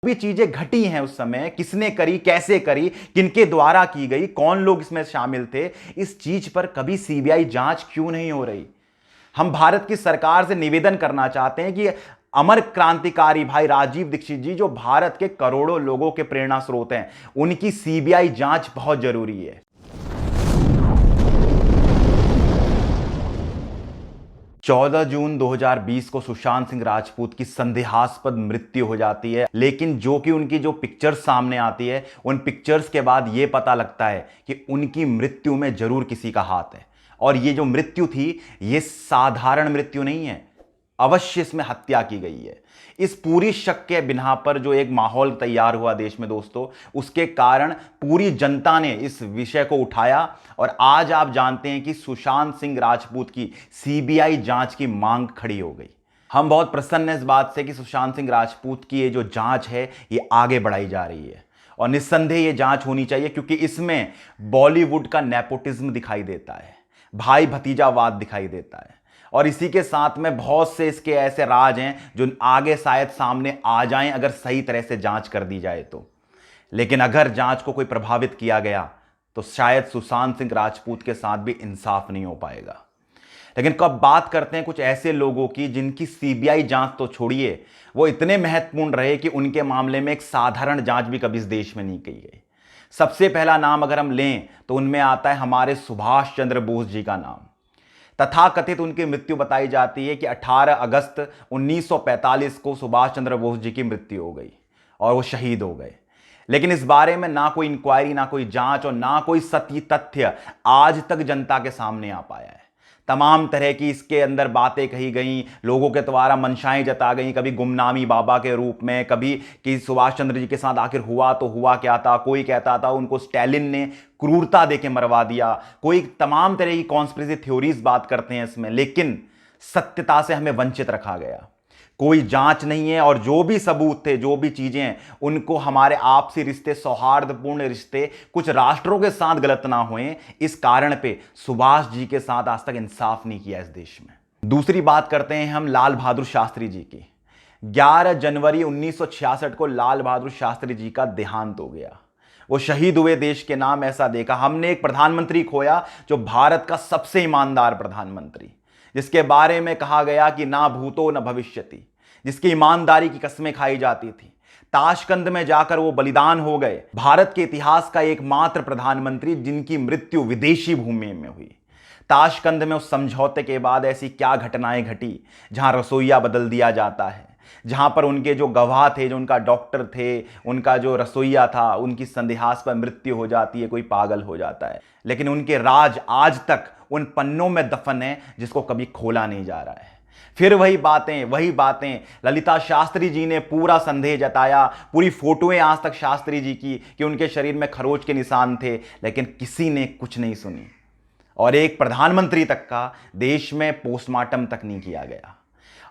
भी चीजें घटी हैं उस समय, किसने करी, कैसे करी, किनके द्वारा की गई, कौन लोग इसमें शामिल थे, इस चीज पर कभी सीबीआई जांच क्यों नहीं हो रही। हम भारत की सरकार से निवेदन करना चाहते हैं कि अमर क्रांतिकारी भाई राजीव दीक्षित जी, जो भारत के करोड़ों लोगों के प्रेरणा स्रोत हैं, उनकी सीबीआई जांच बहुत जरूरी है। 14 जून 2020 को सुशांत सिंह राजपूत की संदेहास्पद मृत्यु हो जाती है, लेकिन जो कि उनकी जो पिक्चर्स सामने आती है, उन पिक्चर्स के बाद यह पता लगता है कि उनकी मृत्यु में जरूर किसी का हाथ है। और ये जो मृत्यु थी, ये साधारण मृत्यु नहीं है, अवश्य इसमें हत्या की गई है। इस पूरी शक के बिना पर जो एक माहौल तैयार हुआ देश में दोस्तों, उसके कारण पूरी जनता ने इस विषय को उठाया और आज आप जानते हैं कि सुशांत सिंह राजपूत की सीबीआई जांच की मांग खड़ी हो गई। हम बहुत प्रसन्न हैं इस बात से कि सुशांत सिंह राजपूत की ये जो जांच है, ये आगे बढ़ाई जा रही है और निस्संदेह ये जांच होनी चाहिए, क्योंकि इसमें बॉलीवुड का नेपोटिज्म दिखाई देता है, भाई भतीजावाद दिखाई देता है और इसी के साथ में बहुत से इसके ऐसे राज हैं जो आगे शायद सामने आ जाएं अगर सही तरह से जांच कर दी जाए तो। लेकिन अगर जांच को कोई प्रभावित किया गया तो शायद सुशांत सिंह राजपूत के साथ भी इंसाफ नहीं हो पाएगा। लेकिन कब बात करते हैं कुछ ऐसे लोगों की जिनकी सीबीआई जांच तो छोड़िए, वो इतने महत्वपूर्ण रहे कि उनके मामले में एक साधारण जांच भी कभी इस देश में नहीं की गई। सबसे पहला नाम अगर हम लें तो उनमें आता है हमारे सुभाष चंद्र बोस जी का नाम। तथाकथित उनकी मृत्यु बताई जाती है कि 18 अगस्त 1945 को सुभाष चंद्र बोस जी की मृत्यु हो गई और वो शहीद हो गए। लेकिन इस बारे में ना कोई इंक्वायरी, ना कोई जांच और ना कोई सत्य तथ्य आज तक जनता के सामने आ पाया है। तमाम तरह की इसके अंदर बातें कही गई, लोगों के द्वारा मंशाएं जता गई, कभी गुमनामी बाबा के रूप में, कभी कि सुभाष चंद्र जी के साथ आखिर हुआ तो हुआ क्या था। कोई कहता था उनको स्टैलिन ने क्रूरता देके मरवा दिया, कोई तमाम तरह की कॉन्स्पिरेसी थ्योरीज बात करते हैं इसमें, लेकिन सत्यता से हमें वंचित रखा गया। कोई जांच नहीं है और जो भी सबूत थे, जो भी चीजें हैं, उनको हमारे आपसी रिश्ते, सौहार्दपूर्ण रिश्ते, कुछ राष्ट्रों के साथ गलत ना हुए, इस कारण पे सुभाष जी के साथ आज तक इंसाफ नहीं किया इस देश में। दूसरी बात करते हैं हम लाल बहादुर शास्त्री जी की। 11 जनवरी 1966 को लाल बहादुर शास्त्री जी का देहांत हो गया। वो शहीद हुए देश के नाम। ऐसा देखा हमने एक प्रधानमंत्री खोया जो भारत का सबसे ईमानदार प्रधानमंत्री, जिसके बारे में कहा गया कि ना भूतो न भविष्यति, जिसकी ईमानदारी की कस्में खाई जाती थी। ताशकंद में जाकर वो बलिदान हो गए। भारत के इतिहास का एकमात्र प्रधानमंत्री जिनकी मृत्यु विदेशी भूमि में हुई। ताशकंद में उस समझौते के बाद ऐसी क्या घटनाएं घटी जहां रसोइया बदल दिया जाता है, जहां पर उनके जो गवाह थे, जो उनका डॉक्टर थे, उनका जो रसोइया था, उनकी संदेहास्पद मृत्यु हो जाती है, कोई पागल हो जाता है। लेकिन उनके राज आज तक उन पन्नों में दफन है जिसको कभी खोला नहीं जा रहा है। फिर वही बातें ललिता शास्त्री जी ने पूरा संदेह जताया, पूरी फोटोएं आज तक शास्त्री जी की कि उनके शरीर में खरोच के निशान थे, लेकिन किसी ने कुछ नहीं सुनी और एक प्रधानमंत्री तक का देश में पोस्टमार्टम तक नहीं किया गया।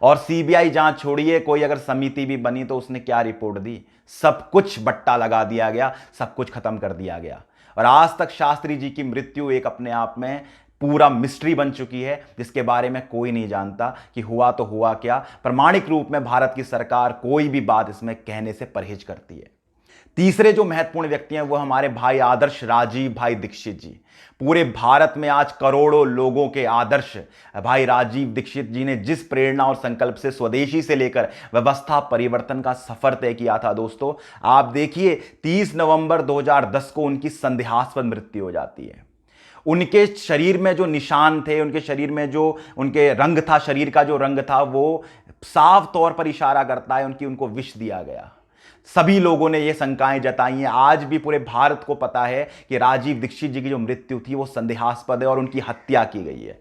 और सीबीआई जांच छोड़िए, कोई अगर समिति भी बनी तो उसने क्या रिपोर्ट दी? सब कुछ बट्टा लगा दिया गया, सब कुछ खत्म कर दिया गया। और आज तक शास्त्री जी की मृत्यु एक अपने आप में पूरा मिस्ट्री बन चुकी है, जिसके बारे में कोई नहीं जानता कि हुआ तो हुआ क्या। प्रमाणिक रूप में भारत की सरकार कोई भी बात इसमें कहने से परहेज करती है। तीसरे जो महत्वपूर्ण व्यक्ति हैं वो हमारे भाई आदर्श राजीव भाई दीक्षित जी। पूरे भारत में आज करोड़ों लोगों के आदर्श भाई राजीव दीक्षित जी ने जिस प्रेरणा और संकल्प से स्वदेशी से लेकर व्यवस्था परिवर्तन का सफर तय किया था दोस्तों, आप देखिए 30 नवंबर 2010 को उनकी संदेहास्पद मृत्यु हो जाती है। उनके शरीर में जो निशान थे, उनके शरीर में जो उनके रंग था, शरीर का जो रंग था, वो साफ तौर पर इशारा करता है उनको विष दिया गया। सभी लोगों ने ये शंकाएं जताई हैं। आज भी पूरे भारत को पता है कि राजीव दीक्षित जी की जो मृत्यु थी वो संदेहास्पद है और उनकी हत्या की गई है।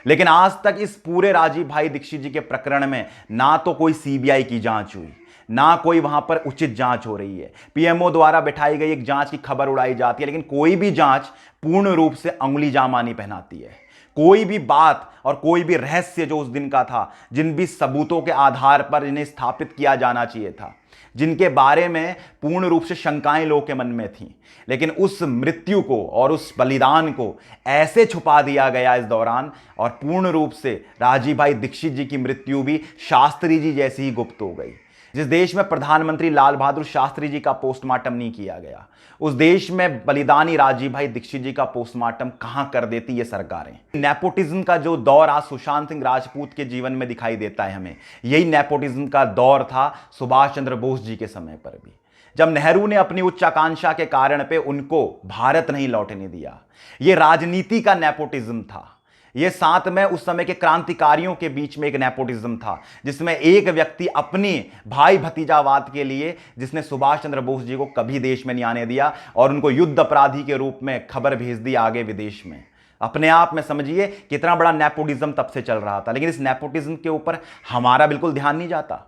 लेकिन आज तक इस पूरे राजीव भाई दीक्षित जी के प्रकरण में ना तो कोई सीबीआई की जांच हुई, ना कोई वहां पर उचित जांच हो रही है। पीएमओ द्वारा बैठाई गई एक जांच की खबर उड़ाई जाती है, लेकिन कोई भी जांच पूर्ण रूप से अंगुली जामा नहीं पहनाती है। कोई भी बात और कोई भी रहस्य जो उस दिन का था, जिन भी सबूतों के आधार पर इन्हें स्थापित किया जाना चाहिए था, जिनके बारे में पूर्ण रूप से शंकाएं लोगों के मन में थीं, लेकिन उस मृत्यु को और उस बलिदान को ऐसे छुपा दिया गया इस दौरान, और पूर्ण रूप से राजीव भाई दीक्षित जी की मृत्यु भी शास्त्री जी जैसी ही गुप्त हो गई। जिस देश में प्रधानमंत्री लाल बहादुर शास्त्री जी का पोस्टमार्टम नहीं किया गया, उस देश में बलिदानी राजीव भाई दीक्षित जी का पोस्टमार्टम कहां कर देती ये सरकारें। नेपोटिज्म का जो दौर आज सुशांत सिंह राजपूत के जीवन में दिखाई देता है हमें, यही नेपोटिज्म का दौर था सुभाष चंद्र बोस जी के समय पर भी, जब नेहरू ने अपनी उच्चाकांक्षा के कारण पे उनको भारत नहीं लौटने दिया। यह राजनीति का नेपोटिज्म था। यह साथ में उस समय के क्रांतिकारियों के बीच में एक नेपोटिज्म था, जिसमें एक व्यक्ति अपनी भाई भतीजावाद के लिए, जिसने सुभाष चंद्र बोस जी को कभी देश में नहीं आने दिया और उनको युद्ध अपराधी के रूप में खबर भेज दी आगे विदेश में। अपने आप में समझिए कितना बड़ा नेपोटिज्म तब से चल रहा था। लेकिन इस नेपोटिज्म के ऊपर हमारा बिल्कुल ध्यान नहीं जाता।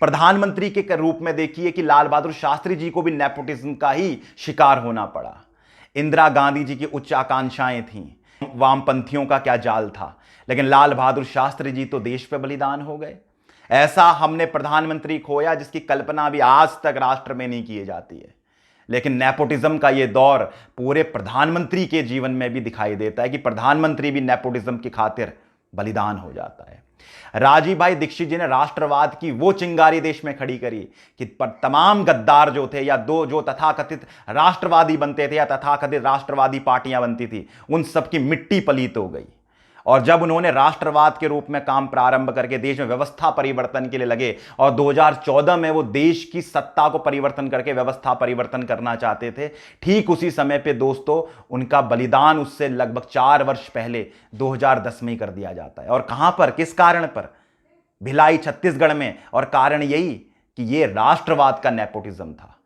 प्रधानमंत्री के रूप में देखिए कि लाल बहादुर शास्त्री जी को भी नेपोटिज्म का ही शिकार होना पड़ा। इंदिरा गांधी जी की उच्च आकांक्षाएं थीं, वामपंथियों का क्या जाल था, लेकिन लाल बहादुर शास्त्री जी तो देश पे बलिदान हो गए। ऐसा हमने प्रधानमंत्री खोया जिसकी कल्पना भी आज तक राष्ट्र में नहीं की जाती है। लेकिन नेपोटिज्म का यह दौर पूरे प्रधानमंत्री के जीवन में भी दिखाई देता है कि प्रधानमंत्री भी नेपोटिज्म की खातिर बलिदान हो जाता है। राजीव भाई दीक्षित जी ने राष्ट्रवाद की वो चिंगारी देश में खड़ी करी कि तमाम गद्दार जो थे या दो जो तथाकथित राष्ट्रवादी बनते थे या तथाकथित राष्ट्रवादी पार्टियां बनती थी, उन सब की मिट्टी पलीत हो गई। और जब उन्होंने राष्ट्रवाद के रूप में काम प्रारंभ करके देश में व्यवस्था परिवर्तन के लिए लगे और 2014 में वो देश की सत्ता को परिवर्तन करके व्यवस्था परिवर्तन करना चाहते थे, ठीक उसी समय पे दोस्तों उनका बलिदान उससे लगभग 4 वर्ष पहले 2010 में ही कर दिया जाता है। और कहां पर, किस कारण पर? भिलाई छत्तीसगढ़ में। और कारण यही कि ये राष्ट्रवाद का नेपोटिज्म था।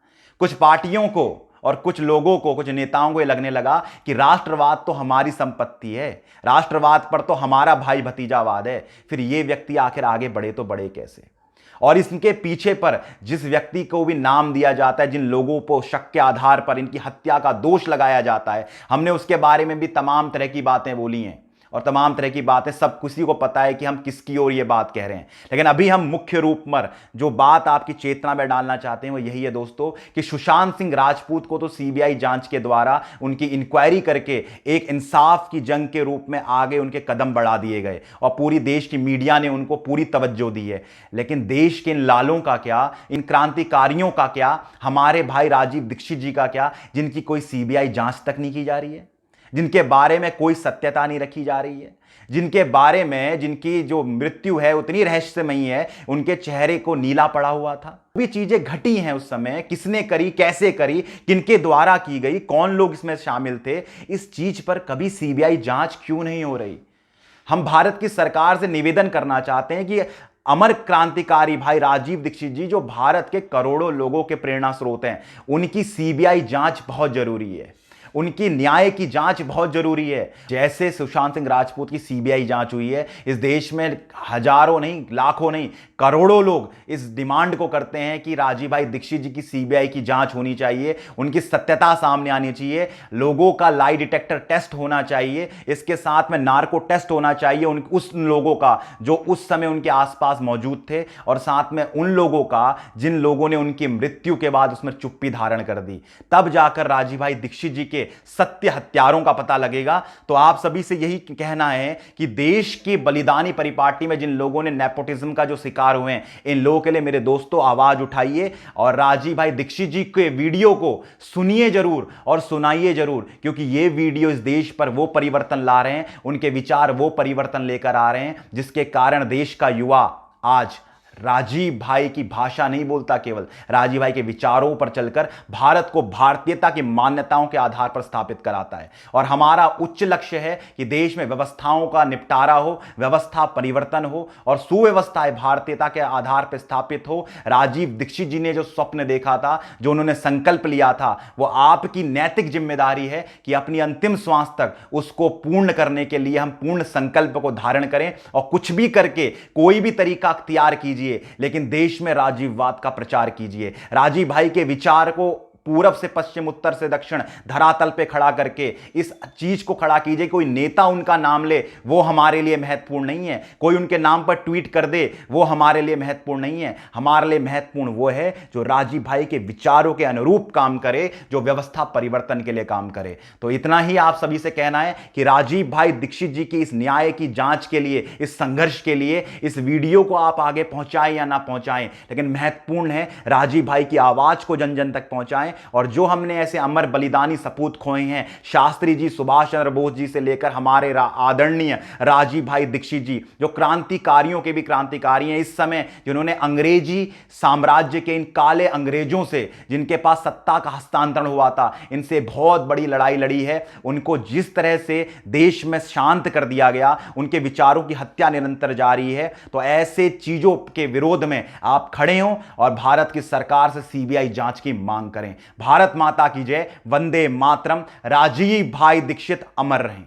कुछ पार्टियों को और कुछ लोगों को, कुछ नेताओं को ये लगने लगा कि राष्ट्रवाद तो हमारी संपत्ति है, राष्ट्रवाद पर तो हमारा भाई भतीजावाद है, फिर ये व्यक्ति आखिर आगे बढ़े तो बढ़े कैसे? और इसके पीछे पर जिस व्यक्ति को भी नाम दिया जाता है, जिन लोगों को शक के आधार पर इनकी हत्या का दोष लगाया जाता है, हमने उसके बारे में भी तमाम तरह की बातें बोली हैं और तमाम तरह की बातें सब किसी को पता है कि हम किसकी ओर ये बात कह रहे हैं। लेकिन अभी हम मुख्य रूप में जो बात आपकी चेतना में डालना चाहते हैं वो यही है दोस्तों कि सुशांत सिंह राजपूत को तो सीबीआई जांच के द्वारा उनकी इंक्वायरी करके एक इंसाफ की जंग के रूप में आगे उनके कदम बढ़ा दिए गए और पूरी देश की मीडिया ने उनको पूरी तवज्जो दी है। लेकिन देश के इन लालों का क्या, इन क्रांतिकारियों का क्या, हमारे भाई राजीव दीक्षित जी का क्या, जिनकी कोई सीबीआई जांच तक नहीं की जा रही है, जिनके बारे में कोई सत्यता नहीं रखी जा रही है, जिनके बारे में जिनकी जो मृत्यु है उतनी रहस्यमयी है, उनके चेहरे को नीला पड़ा हुआ था। भी चीजें घटी हैं उस समय, किसने करी, कैसे करी, किनके द्वारा की गई, कौन लोग इसमें शामिल थे, इस चीज पर कभी सीबीआई जांच क्यों नहीं हो रही? हम भारत की सरकार से निवेदन करना चाहते हैं कि अमर क्रांतिकारी भाई राजीव दीक्षित जी, जो भारत के करोड़ों लोगों के प्रेरणा स्रोत हैं, उनकी सीबीआई जांच बहुत जरूरी है, उनकी न्याय की जांच बहुत जरूरी है। जैसे सुशांत सिंह राजपूत की सीबीआई जांच हुई है, इस देश में हजारों नहीं, लाखों नहीं, करोड़ों लोग इस डिमांड को करते हैं कि राजीव भाई दीक्षित जी की सीबीआई की जांच होनी चाहिए, उनकी सत्यता सामने आनी चाहिए, लोगों का लाई डिटेक्टर टेस्ट होना चाहिए, इसके साथ में नार्को टेस्ट होना चाहिए उस लोगों का जो उस समय उनके आसपास मौजूद थे, और साथ में उन लोगों का जिन लोगों ने उनकी मृत्यु के बाद उसमें चुप्पी धारण कर दी। तब जाकर राजीव भाई दीक्षित जी के सत्य हत्यारों का पता लगेगा। तो आप सभी से यही कहना है कि देश के बलिदानी परिपाटी में जिन लोगों ने नेपोटिज्म का जो शिकार हुए हैं, इन लोगों के लिए मेरे दोस्तों आवाज उठाइए और राजीव भाई दीक्षित जी के वीडियो को सुनिए जरूर और सुनाइए जरूर, क्योंकि ये वीडियो इस देश पर वो परिवर्तन ला रहे हैं, उनके विचार वो परिवर्तन लेकर आ रहे हैं जिसके कारण देश का युवा आज राजीव भाई की भाषा नहीं बोलता, केवल राजीव भाई के विचारों पर चलकर भारत को भारतीयता की मान्यताओं के आधार पर स्थापित कराता है। और हमारा उच्च लक्ष्य है कि देश में व्यवस्थाओं का निपटारा हो, व्यवस्था परिवर्तन हो और सुव्यवस्थाएं भारतीयता के आधार पर स्थापित हो। राजीव दीक्षित जी ने जो स्वप्न देखा था, जो उन्होंने संकल्प लिया था, वो आपकी नैतिक जिम्मेदारी है कि अपनी अंतिम श्वास तक उसको पूर्ण करने के लिए हम पूर्ण संकल्प को धारण करें और कुछ भी करके कोई भी तरीका अख्तियार कीजिए, लेकिन देश में राजीववाद का प्रचार कीजिए। राजीव भाई के विचार को पूरब से पश्चिम, उत्तर से दक्षिण धरातल पे खड़ा करके इस चीज को खड़ा कीजिए। कोई नेता उनका नाम ले वो हमारे लिए महत्वपूर्ण नहीं है, कोई उनके नाम पर ट्वीट कर दे वो हमारे लिए महत्वपूर्ण नहीं है। हमारे लिए महत्वपूर्ण वो है जो राजीव भाई के विचारों के अनुरूप काम करे, जो व्यवस्था परिवर्तन के लिए काम करे। तो इतना ही आप सभी से कहना है कि राजीव भाई दीक्षित जी की इस न्याय की जांच के लिए, इस संघर्ष के लिए इस वीडियो को आप आगे पहुंचाएं या ना पहुंचाएं, लेकिन महत्वपूर्ण है राजीव भाई की आवाज को जन जन तक पहुंचाएं। और जो हमने ऐसे अमर बलिदानी सपूत खोए हैं, शास्त्री जी, सुभाष चंद्र बोस जी से लेकर हमारे आदरणीय राजीव भाई दीक्षित जी, जो क्रांतिकारियों के भी क्रांतिकारी हैं इस समय, जिन्होंने अंग्रेजी साम्राज्य के इन काले अंग्रेजों से, जिनके पास सत्ता का हस्तांतरण हुआ था, इनसे बहुत बड़ी लड़ाई लड़ी है। उनको जिस तरह से देश में शांत कर दिया गया, उनके विचारों की हत्या निरंतर जारी है। तो ऐसे चीजों के विरोध में आप खड़े हों और भारत की सरकार से सीबीआई जांच की मांग करें। भारत माता की जय, वंदे मातरम। राजीव भाई दीक्षित अमर रहें।